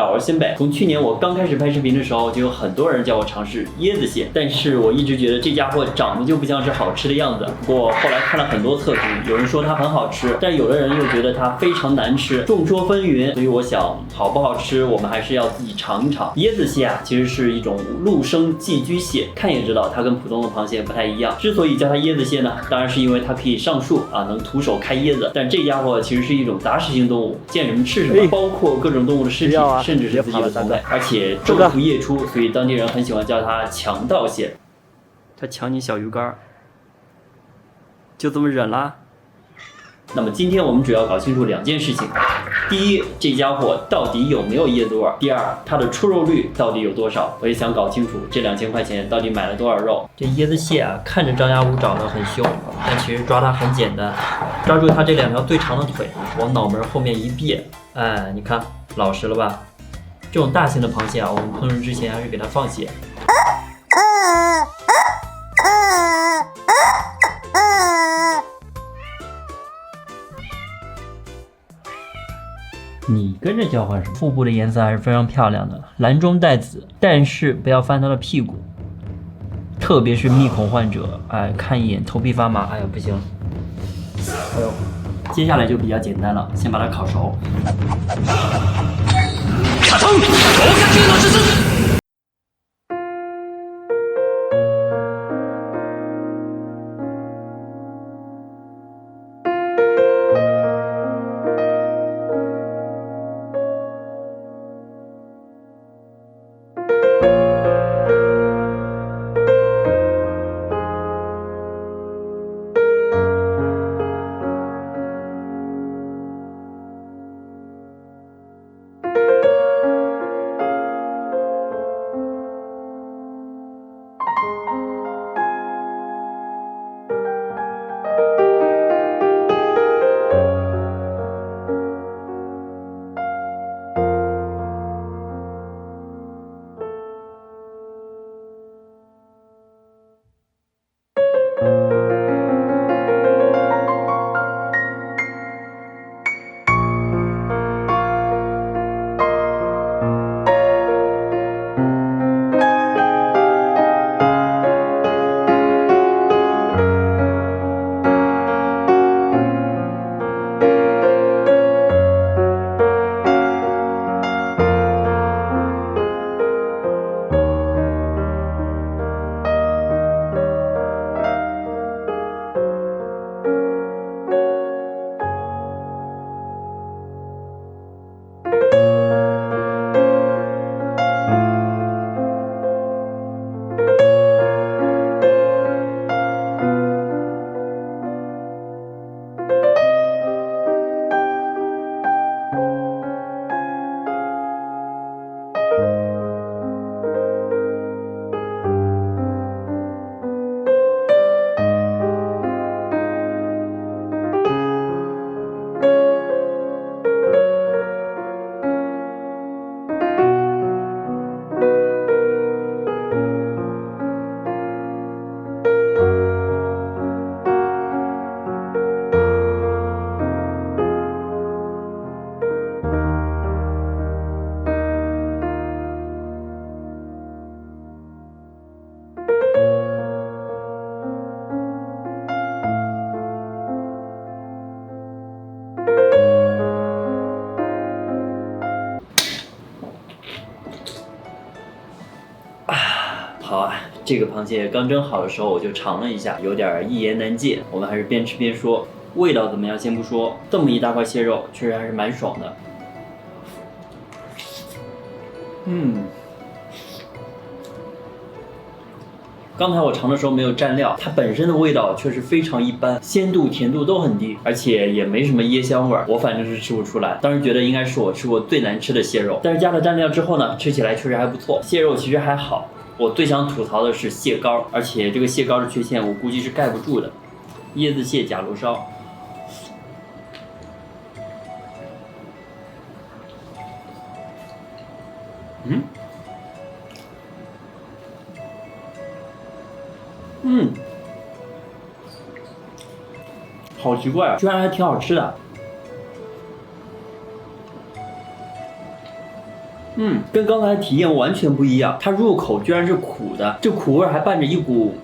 岛儿新北。从去年我刚开始拍视频的时候，就有很多人叫我尝试椰子蟹，但是我一直觉得这家伙长得就不像是好吃的样子。不过后来看了很多测评，有人说它很好吃，但有的人又觉得它非常难吃，众说纷纭。所以我想，好不好吃，我们还是要自己尝一尝。椰子蟹啊，其实是一种陆生寄居蟹，看也知道它跟普通的螃蟹不太一样。之所以叫它椰子蟹呢，当然是因为它可以上树啊，能徒手开椰子。但这家伙其实是一种杂食性动物，见什么吃什么，包括各种动物的尸体，甚至是自己的同类，而且昼伏夜出，所以当地人很喜欢叫它强盗蟹。它抢你小鱼干，就这么忍啦？那么今天我们主要搞清楚2件事情：第一，这家伙到底有没有椰子味；第二，它的出肉率到底有多少。我也想搞清楚这2000块钱到底买了多少肉。这椰子蟹啊，看着张牙舞爪的很凶，但其实抓它很简单，抓住它这2条最长的腿，往脑门后面一别，哎，你看老实了吧？这种大型的螃蟹啊，我们烹饪之前还是给它放血。你跟着叫唤什么？腹部的颜色还是非常漂亮的，蓝中带紫，但是不要翻它的屁股，特别是密孔患者，哎，看一眼头皮发麻，哎呀不行。哎呦，接下来就比较简单了，先把它烤熟。卡通，好啊，这个螃蟹刚蒸好的时候我就尝了一下，有点一言难尽。我们还是边吃边说，味道怎么样先不说，这么一大块蟹肉确实还是蛮爽的。刚才我尝的时候没有蘸料，它本身的味道确实非常一般，鲜度、甜度都很低，而且也没什么椰香味儿，我反正是吃不出来。当时觉得应该是我吃过最难吃的蟹肉，但是加了蘸料之后呢，吃起来确实还不错。蟹肉其实还好，我最想吐槽的是蟹膏，而且这个蟹膏的缺陷我估计是盖不住的。椰子蟹甲螺烧。好奇怪啊，居然还挺好吃的。跟刚才体验完全不一样，它入口居然是苦的，这苦味还伴着一股，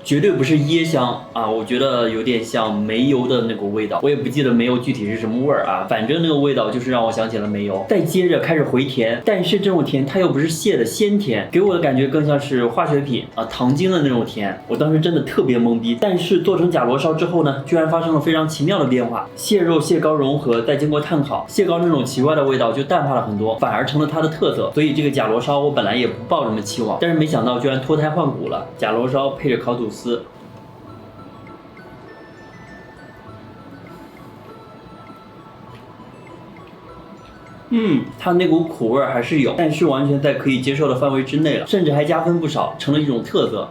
绝对不是椰香啊，我觉得有点像煤油的那股味道，我也不记得煤油具体是什么味儿啊，反正那个味道就是让我想起了煤油。再接着开始回甜，但是这种甜它又不是蟹的鲜甜，给我的感觉更像是化学品啊糖精的那种甜，我当时真的特别懵逼。但是做成甲螺烧之后呢，居然发生了非常奇妙的变化，蟹肉蟹膏融合，再经过炭烤，蟹膏那种奇怪的味道就淡化了很多，反而成了它的特色。所以这个甲螺烧我本来也不抱什么期望，但是没想到居然脱胎换骨了。甲螺烧配着烤吐司。它那股苦味还是有，但是完全在可以接受的范围之内了，甚至还加分不少，成了一种特色。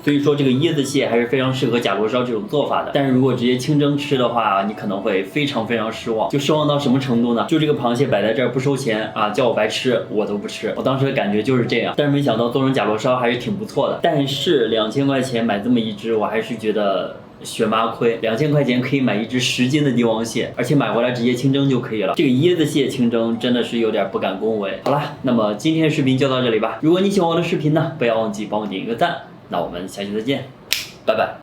所以说这个椰子蟹还是非常适合甲螺烧这种做法的，但是如果直接清蒸吃的话，你可能会非常非常失望。就失望到什么程度呢？就这个螃蟹摆在这儿不收钱啊，叫我白吃我都不吃。我当时的感觉就是这样，但是没想到做成甲螺烧还是挺不错的。但是2000块钱买这么一只，我还是觉得血妈亏，2000块钱可以买一只10斤的帝王蟹，而且买回来直接清蒸就可以了。这个椰子蟹清蒸真的是有点不敢恭维。好啦，那么今天的视频就到这里吧。如果你喜欢我的视频呢，不要忘记帮我点一个赞。那我们下期再见，拜拜。